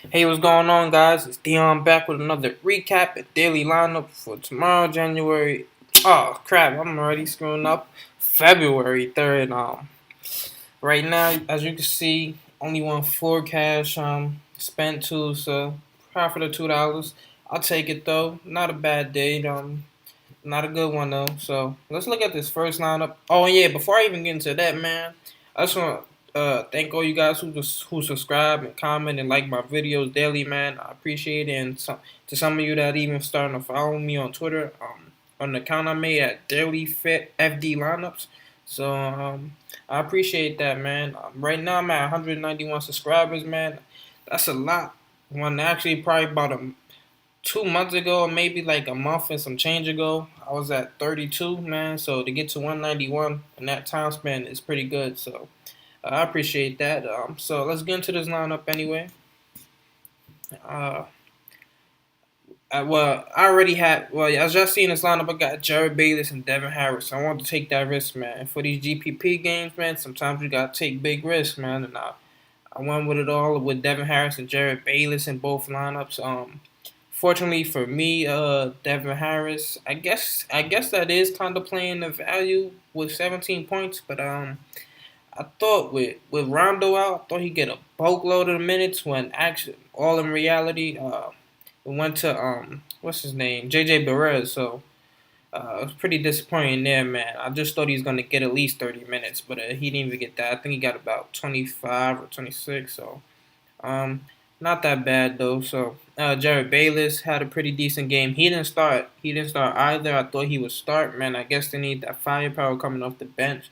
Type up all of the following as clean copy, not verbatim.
Hey, what's going on, guys? It's Dion back with another recap and daily lineup for tomorrow, January. Oh crap! I'm already screwing up. February 3rd. Right now, as you can see, only one four cash. Spent two, so profit of $2. I'll take it though. Not a bad day. Not a good one though. So let's look at this first lineup. Oh yeah, before I even get into that, man, I just want to thank all you guys who subscribe and comment and like my videos daily, man. I appreciate it, and to some of you that even starting to follow me on Twitter, on the account I made at Daily Fit FD Lineups. So I appreciate that, man. Right now I'm at 191 subscribers, man. That's a lot. One actually probably about a 2 months ago, or maybe like a month and some change ago, I was at 32, man. So to get to 191 in that time span is pretty good. So I appreciate that. So let's get into this lineup anyway. Uh, I already had. Well, as y'all seen this lineup, I got Jared Bayless and Devin Harris. So I wanted to take that risk, man. For these GPP games, man, sometimes you gotta take big risks, man. And I went with it all with Devin Harris and Jared Bayless in both lineups. Fortunately for me, Devin Harris, I guess that is kind of playing the value with 17 points, but I thought with Rondo out, I thought he'd get a boatload of minutes when actually all in reality, it went to what's his name, JJ Barrez. So it was pretty disappointing there, man. I just thought he was gonna get at least 30 minutes, but he didn't even get that. I think he got about 25 or 26. So um, not that bad though. So Jared Bayless had a pretty decent game. He didn't start. He didn't start either. I thought he would start. Man, I guess they need that firepower coming off the bench.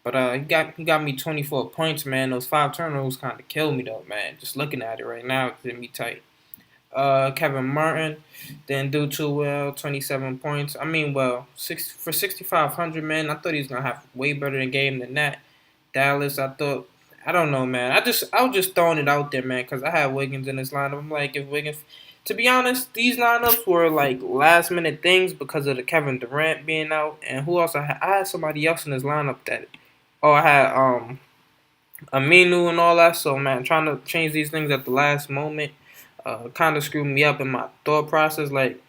But he got me 24 points, man. Those five turnovers kind of killed me though, man. Just looking at it right now, it's getting me tight. Kevin Martin didn't do too well. 27 points. I mean, well, 6,500, man. I thought he was gonna have way better than game than that. Dallas, I don't know, man. I was just throwing it out there, man, because I had Wiggins in this lineup. I'm like, if Wiggins, to be honest, these lineups were like last minute things because of the Kevin Durant being out, and who else I had? I had somebody else in this lineup that, oh, I had Aminu and all that. So man, trying to change these things at the last moment, kind of screwed me up in my thought process. Like,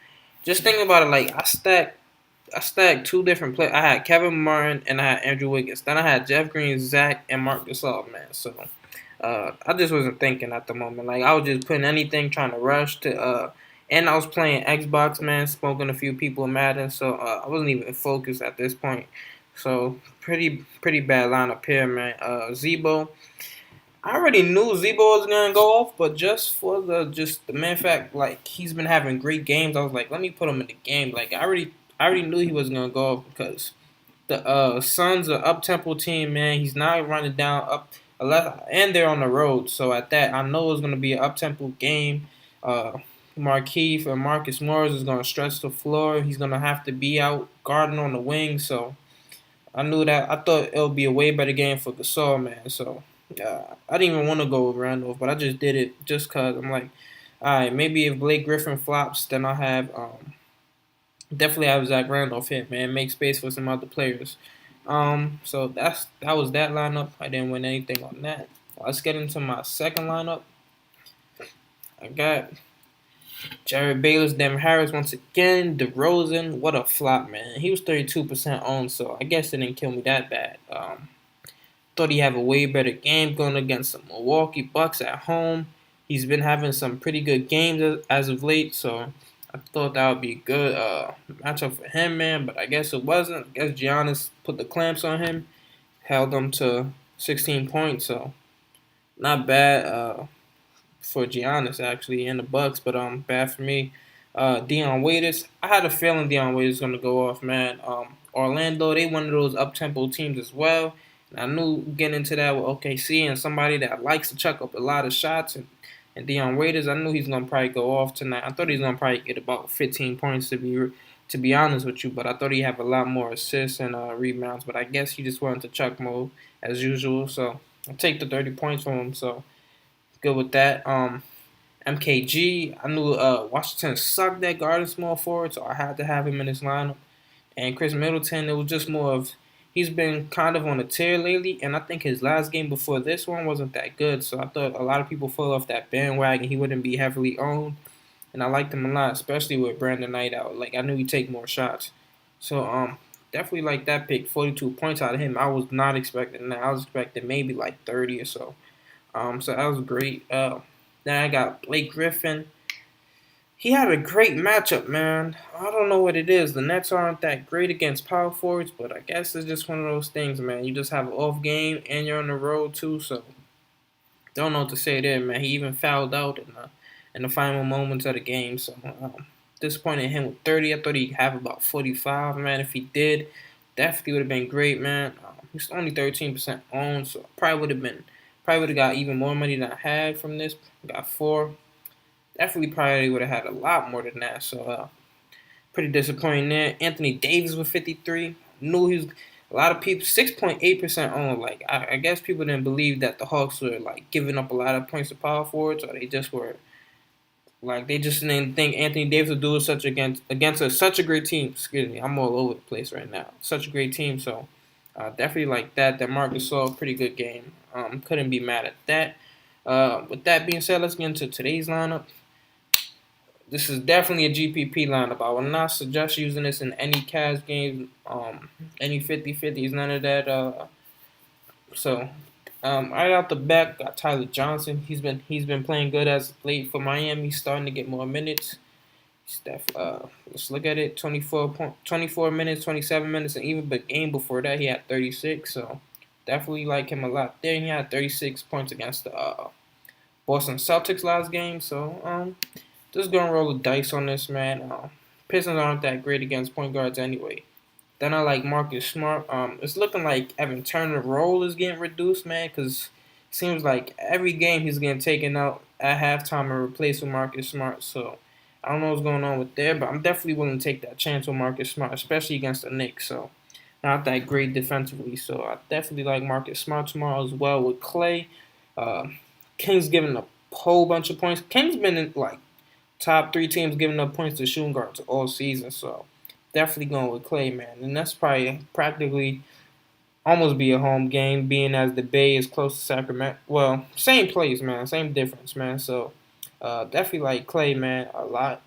just think about it. Like, I stacked two different players. I had Kevin Martin and I had Andrew Wiggins. Then I had Jeff Green, Zach, and Mark Gasol, man. So I just wasn't thinking at the moment. Like, I was just putting anything, trying to rush to. And I was playing Xbox, man, smoking a few people in Madden, so I wasn't even focused at this point. So pretty bad lineup here, man. Zebo, I already knew Zebo was gonna go off, but just the main fact, like he's been having great games, I was like, let me put him in the game. Like I already knew he was gonna go off because the Suns are up tempo team, man. He's not running down up a left, and they're on the road. So at that, I know it's gonna be an up tempo game. Uh, Markeith and Marcus Morris is gonna stretch the floor. He's gonna have to be out guarding on the wing. So I knew that. I thought it would be a way better game for Gasol, man. So I didn't even want to go with Randolph, but I just did it just cause I'm like, all right, maybe if Blake Griffin flops, then I'll have definitely have Zach Randolph hit, man. Make space for some other players. So that was that lineup. I didn't win anything on that. Let's get into my second lineup. I got Jared Bayless, Devin Harris once again. DeRozan, what a flop, man. He was 32% owned, so I guess it didn't kill me that bad. Thought he had a way better game going against the Milwaukee Bucks at home. He's been having some pretty good games as of late, so I thought that would be a good matchup for him, man. But I guess it wasn't. I guess Giannis put the clamps on him, held him to 16 points, so not bad for Giannis actually in the Bucks, but bad for me. Dion Waiters, I had a feeling Dion Waiters was gonna go off, man. Orlando, they one of those up tempo teams as well. And I knew getting into that with OKC and somebody that likes to chuck up a lot of shots and Dion Waiters, I knew he's gonna probably go off tonight. I thought he was gonna probably get about 15 points to be honest with you, but I thought he'd have a lot more assists and rebounds. But I guess he just went into chuck mode as usual. So I'll take the 30 points from him. So good with that. MKG, I knew Washington sucked that guard and small forward, so I had to have him in this lineup. And Chris Middleton, it was just more of he's been kind of on a tear lately, and I think his last game before this one wasn't that good. So I thought a lot of people fell off that bandwagon. He wouldn't be heavily owned, and I liked him a lot, especially with Brandon Knight out. Like I knew he'd take more shots. So definitely like that pick. 42 points out of him. I was not expecting that. I was expecting maybe like 30 or so. So that was great. Then I got Blake Griffin. He had a great matchup, man. I don't know what it is. The Nets aren't that great against power forwards, but I guess it's just one of those things, man. You just have an off game and you're on the road too, so don't know what to say there, man. He even fouled out in the final moments of the game, so disappointed in him with 30. I thought he'd have about 45, man. If he did, definitely would have been great, man. He's only 13% owned, so probably would have got even more money than I had from this. Got four. Definitely probably would have had a lot more than that. So pretty disappointing there. Anthony Davis with 53. Knew he was a lot of people 6.8% on. Like I guess people didn't believe that the Hawks were like giving up a lot of points to power forwards, or they just were like they just didn't think Anthony Davis would do such such a great team. Excuse me, I'm all over the place right now. Such a great team. So definitely like that. That Marcus saw a pretty good game. Couldn't be mad at that. With that being said, let's get into today's lineup. This is definitely a GPP lineup. I would not suggest using this in any cash games, any 50-50s, none of that. So, right out the back, got Tyler Johnson. He's been playing good as of late for Miami. He's starting to get more minutes. Let's look at it. 24 minutes, 27 minutes, and even the game before that, he had 36. So, definitely like him a lot there. He had 36 points against the Boston Celtics last game. So, just gonna roll the dice on this, man. Pistons aren't that great against point guards anyway. Then I like Marcus Smart. It's looking like Evan Turner's role is getting reduced, man, because it seems like every game he's getting taken out at halftime and replaced with Marcus Smart. So I don't know what's going on with there, but I'm definitely willing to take that chance with Marcus Smart, especially against the Knicks. So not that great defensively. So I definitely like Marcus Smart tomorrow as well with Clay. Uh, King's giving a whole bunch of points. King's been in like top three teams giving up points to shooting guards all season. So definitely going with Clay, man. And that's probably practically almost be a home game, being as the Bay is close to Sacramento. Well, same place, man. Same difference, man. So definitely like Clay, man, a lot.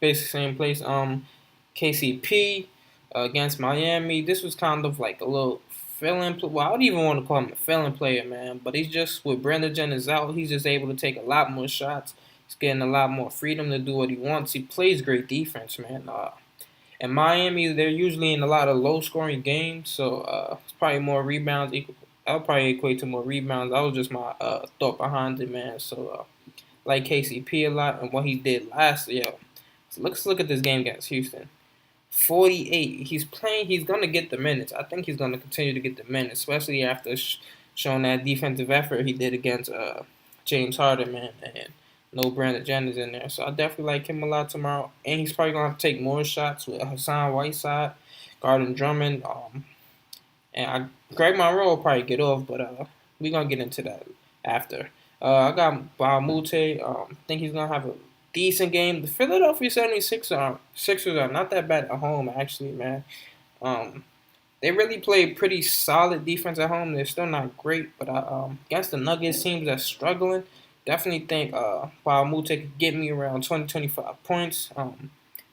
Basically same place. KCP against Miami. This was kind of like a little fill-in. Well, I don't even want to call him a fill-in player, man. But he's just with Brandon Jennings out, he's just able to take a lot more shots. He's getting a lot more freedom to do what he wants. He plays great defense, man. In Miami, they're usually in a lot of low-scoring games, so it's probably more rebounds. I'll probably equate to more rebounds. That was just my thought behind it, man. So like KCP a lot and what he did last year. So let's look at this game against Houston. 48. He's playing. He's gonna get the minutes. I think he's gonna continue to get the minutes, especially after showing that defensive effort he did against James Harden, man, and no Brandon Jennings in there. So I definitely like him a lot tomorrow, and he's probably gonna have to take more shots with Hassan Whiteside, guarding Drummond. Greg Monroe will probably get off, but we're gonna get into that after. I got Bahamute. Think he's gonna have a decent game. The Philadelphia 76ers are not that bad at home, actually, man. Um, they really play pretty solid defense at home. They're still not great, but against the Nuggets teams that's struggling, definitely think Bahamute could get me around 20-25 points.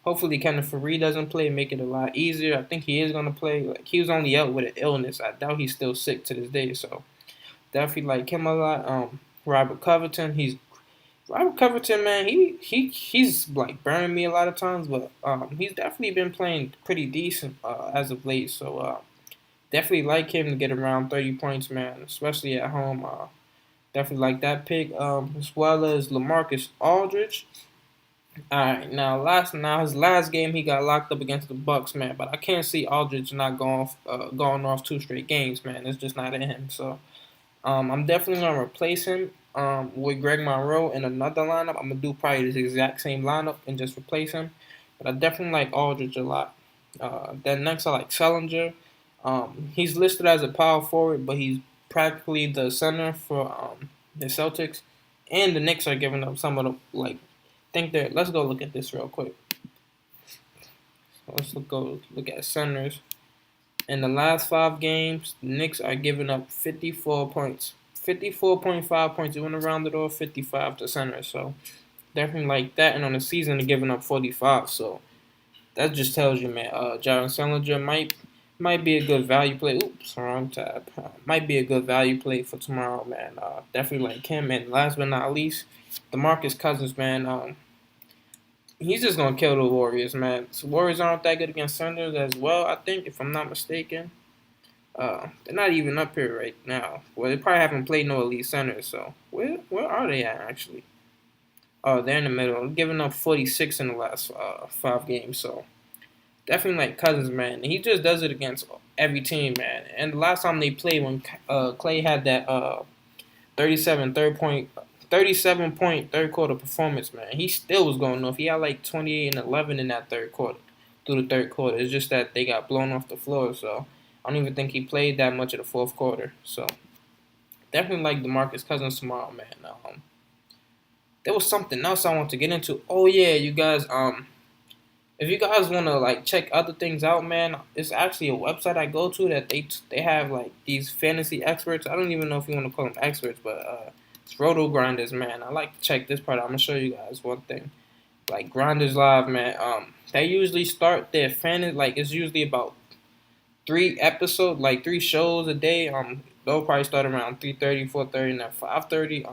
Hopefully Kenneth Faried doesn't play, make it a lot easier. I think he is gonna play. Like he was only out with an illness. I doubt he's still sick to this day. So definitely like him a lot. Robert Covington, man. He's like burning me a lot of times, but he's definitely been playing pretty decent as of late. So definitely like him to get around 30 points, man, especially at home. Definitely like that pick. As well as LaMarcus Aldridge. All right, now his last game he got locked up against the Bucks, man. But I can't see Aldridge not going off two straight games, man. It's just not in him. So I'm definitely gonna replace him with Greg Monroe in another lineup. I'm gonna do probably the exact same lineup and just replace him. But I definitely like Aldridge a lot. Then next I like Sellinger. He's listed as a power forward, but he's practically the center for the Celtics, and the Knicks are giving up some of the like. Let's go look at this real quick. So let's go look at centers. In the last 5 games, the Knicks are giving up 54 points. 54.5 points. You want to round it off 55 to center. So definitely like that. And on the season, they're giving up 45. So that just tells you, man. Jaron Salinger might be a good value play. Oops, wrong tab. Might be a good value play for tomorrow, man. Definitely like him. And last but not least, DeMarcus Cousins, man. He's just gonna kill the Warriors, man. So Warriors aren't that good against centers as well. I think, if I'm not mistaken. They're not even up here right now. Well, they probably haven't played no elite centers. So where are they at actually? Oh, they're in the middle, giving up 46 in the last 5 games. So definitely like Cousins, man. He just does it against every team, man. And the last time they played, when Clay had that 37 third point, 37 point third quarter performance, man, he still was going off. He had like 28 and 11 in that third quarter, through the third quarter. It's just that they got blown off the floor, so I don't even think he played that much of the fourth quarter. So definitely like DeMarcus Cousins tomorrow, man. There was something else I want to get into. Oh yeah, you guys. If you guys want to like check other things out, man, it's actually a website I go to that they have like these fantasy experts. I don't even know if you want to call them experts, but it's Roto Grinders, man. I like to check this part out. I'm gonna show you guys one thing. Like Grinders Live, man. They usually start their fantasy, like it's usually about 3 episodes, like 3 shows a day. They'll probably start around 3:30, 4:30, and then 5:30.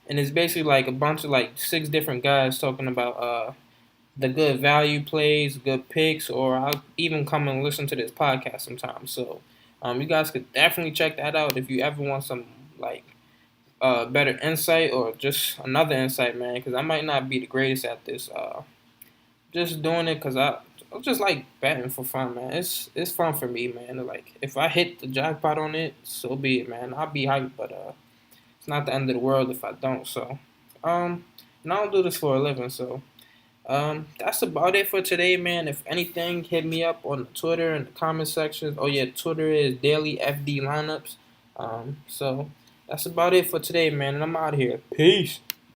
And it's basically like a bunch of like 6 different guys talking about the good value plays, good picks, or I'll even come and listen to this podcast sometimes. So, you guys could definitely check that out if you ever want some like better insight or just another insight, man. Because I might not be the greatest at this. Just doing it because I just like betting for fun, man. It's fun for me, man. Like if I hit the jackpot on it, so be it, man. I'll be hyped, but it's not the end of the world if I don't. So, and I don't do this for a living, so. That's about it for today, man. If anything, hit me up on Twitter in the comment section. Oh yeah, Twitter is Daily FD Lineups. So that's about it for today, man. And I'm out of here. Peace.